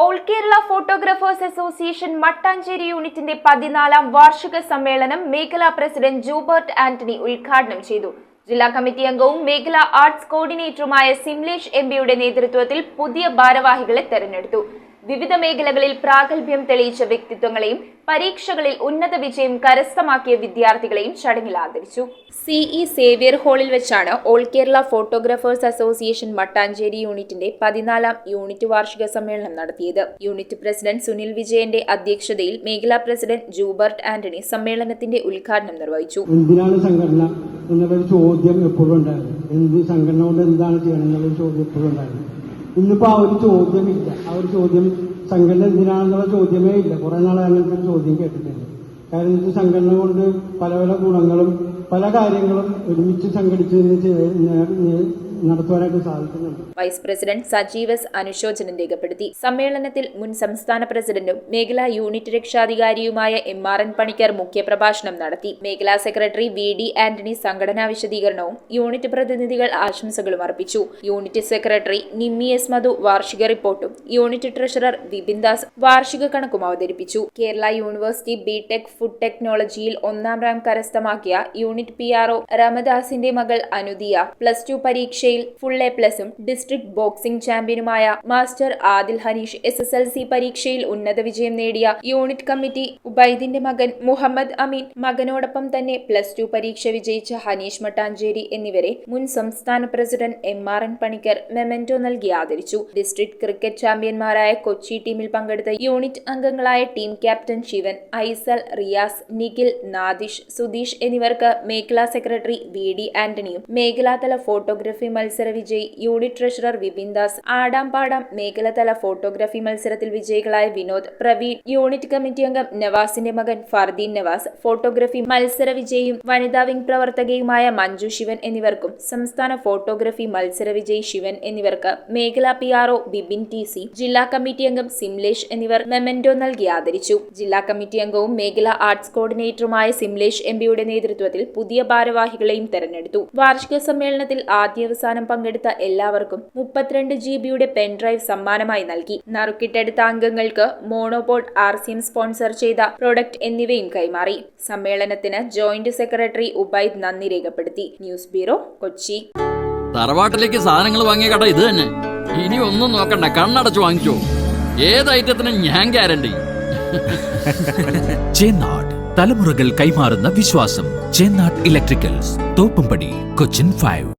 All Kerala photographers association Mattancherry യൂണിറ്റിന്റെ 14ാം വാർഷിക സമ്മേളനം മേഖലാ പ്രസിഡന്റ് ജൂബർട്ട് ആന്റണി ഉദ്ഘാടനം ചെയ്തു. ജില്ലാ കമ്മിറ്റി അംഗവും മേഖലാ ആർട്സ് കോർഡിനേറ്ററുമായ സിംലേഷ് എംപിയുടെ നേതൃത്വത്തിൽ പുതിയ ഭാരവാഹികളെ തെരഞ്ഞെടുത്തു. വിവിധ മേഖലകളിൽ പ്രാഗൽഭ്യം തെളിയിച്ച വ്യക്തിത്വങ്ങളെയും പരീക്ഷകളിൽ ഉന്നത വിജയം കരസ്ഥമാക്കിയ വിദ്യാർത്ഥികളെയും ചടങ്ങിൽ ആദരിച്ചു. സിഇ സേവ്യർ ഹാളിൽ വെച്ചാണ് all Kerala photographers association Mattancherry യൂണിറ്റിന്റെ 14ാം യൂണിറ്റ് വാർഷിക സമ്മേളനം നടത്തിയത്. യൂണിറ്റ് പ്രസിഡന്റ് സുനിൽ വിജയന്റെ അധ്യക്ഷതയിൽ മേഖലാ പ്രസിഡന്റ് ജൂബർട്ട് ആന്റണി സമ്മേളനത്തിന്റെ ഉദ്ഘാടനം നിർവഹിച്ചു. എന്തിനാണ് സംഘടന എന്നുള്ളൊരു ചോദ്യം എപ്പോഴും ഉണ്ടായിരുന്നു. സംഘടന കൊണ്ട് എന്താണ് ചെയ്യണം എന്നുള്ളൊരു ചോദ്യം എപ്പോഴും ഉണ്ടായിരുന്നു. ഇന്നിപ്പോ ആ ഒരു ചോദ്യമില്ല. ആ ഒരു ചോദ്യം സംഘടന എന്തിനാണെന്നുള്ള ചോദ്യമേ ഇല്ല. കുറെ നാളെ അങ്ങനത്തെ ഒരു ചോദ്യം കേട്ടിട്ടില്ല. കാരണം ഇത് സംഘടന കൊണ്ട് പല പല ഗുണങ്ങളും പല കാര്യങ്ങളും ഒരുമിച്ച് സംഘടിച്ച് നടത്തുവാനായിട്ട് സാധിക്കുന്നുണ്ട്. വൈസ് പ്രസിഡന്റ് സജീവ് എസ് അനുശോചനം രേഖപ്പെടുത്തി. സമ്മേളനത്തിൽ മുൻ സംസ്ഥാന പ്രസിഡന്റും മേഖലാ യൂണിറ്റ് രക്ഷാധികാരിയുമായ MRN പണിക്കർ മുഖ്യപ്രഭാഷണം നടത്തി. മേഖലാ സെക്രട്ടറി VD ആന്റണി സംഘടനാ വിശദീകരണവും യൂണിറ്റ് പ്രതിനിധികൾ ആശംസകളും അർപ്പിച്ചു. യൂണിറ്റ് സെക്രട്ടറി നിമ്മി എസ് മധു വാർഷിക റിപ്പോർട്ടും യൂണിറ്റ് ട്രഷറർ വിപിൻ ദാസ് വാർഷിക കണക്കും അവതരിപ്പിച്ചു. കേരള യൂണിവേഴ്സിറ്റി ബിടെക് ഫുഡ് ടെക്നോളജിയിൽ 1ാം റാങ്ക് കരസ്ഥമാക്കിയ യൂണിറ്റ് PRO രാമദാസിന്റെ മകൾ അനുദിയ +2 പരീക്ഷയിൽ ഫുൾ A+ഉം ഡിസ്ട്രിക്ട് ബോക്സിംഗ് ചാമ്പ്യനുമായ മാസ്റ്റർ ആദിൽ ഹനീഷ് SSLC പരീക്ഷയിൽ ഉന്നത വിജയം നേടിയ യൂണിറ്റ് കമ്മിറ്റി ഉബൈദിന്റെ മകൻ മുഹമ്മദ് അമീൻ, മകനോടൊപ്പം തന്നെ +2 പരീക്ഷ വിജയിച്ച ഹനീഷ് മട്ടാഞ്ചേരി എന്നിവരെ മുൻ സംസ്ഥാന പ്രസിഡന്റ് MRN പണിക്കർ മെമന്റോ നൽകി ആദരിച്ചു. ഡിസ്ട്രിക്ട് ക്രിക്കറ്റ് ചാമ്പ്യന്മാരായ കൊച്ചി ടീമിൽ പങ്കെടുത്ത യൂണിറ്റ് അംഗങ്ങളായ ടീം ക്യാപ്റ്റൻ ശിവൻ, ഐസൽ, റിയാസ്, നിഖിൽ, നാദിഷ്, സുധീഷ് എന്നിവർക്ക് മേഖലാ സെക്രട്ടറി VD ആന്റണിയും മേഖലാതല ഫോട്ടോഗ്രാഫി മത്സര വിജയി യൂണിറ്റ് ട്രഷറർ വിപിൻ ദാസ്, ആടാംപാടാം മേഖലാതല ഫോട്ടോഗ്രാഫി മത്സരത്തിൽ വിജയികളായ വിനോദ്, പ്രവീൺ, യൂണിറ്റ് കമ്മിറ്റി അംഗം നവാസിന്റെ മകൻ ഫർദീൻ നവാസ്, ഫോട്ടോഗ്രാഫി മത്സര വിജയിയും വനിതാ വിംഗ് പ്രവർത്തകയുമായ മഞ്ജു ശിവൻ എന്നിവർക്കും, സംസ്ഥാന ഫോട്ടോഗ്രാഫി മത്സര വിജയി ശിവൻ എന്നിവർക്ക് മേഖലാ PRO ബിബിൻ TC, ജില്ലാ കമ്മിറ്റി അംഗം സിംലേഷ് എന്നിവർ മെമന്റോ നൽകി ആദരിച്ചു. ജില്ലാ കമ്മിറ്റി അംഗവും മേഖലാ ആർട്സ് കോർഡിനേറ്ററുമായ സിംലേഷ് എംപിയുടെ നേതൃത്വത്തിൽ പുതിയ ഭാരവാഹികളെയും തെരഞ്ഞെടുത്തു. വാർഷിക സമ്മേളനത്തിൽ ആദ്യാവസാനം പങ്കെടുത്ത എല്ലാവർക്കും 32 GB പെൻഡ്രൈവ് സമ്മാനമായി നൽകി. നറുക്കിട്ടെടുത്ത അംഗങ്ങൾക്ക് മോണോപോഡ് RCM സ്പോൺസർ ചെയ്ത പ്രൊഡക്റ്റ് എന്നിവയും കൈമാറി. സമ്മേളനത്തിന് ജോയിന്റ് സെക്രട്ടറി ഉബൈദ് നന്ദി രേഖപ്പെടുത്തി. News bureau, Kochi. തറവാട്ടിലേക്ക് സാധനങ്ങൾ വാങ്ങിയ കട ഇത് തന്നെ. ഇനി ഒന്നും നോക്കണ്ട, കണ്ണടച്ചു വാങ്ങിച്ചോ. ഏത് ഐറ്റത്തിനും ഞാൻ ഗ്യാരണ്ടി. ചേന്നാട്, തലമുറകൾ കൈമാറുന്ന വിശ്വാസം. ചേന്നാട് ഇലക്ട്രിക്കൽസ്, തോപ്പുംപടി, കൊച്ചിൻ 5.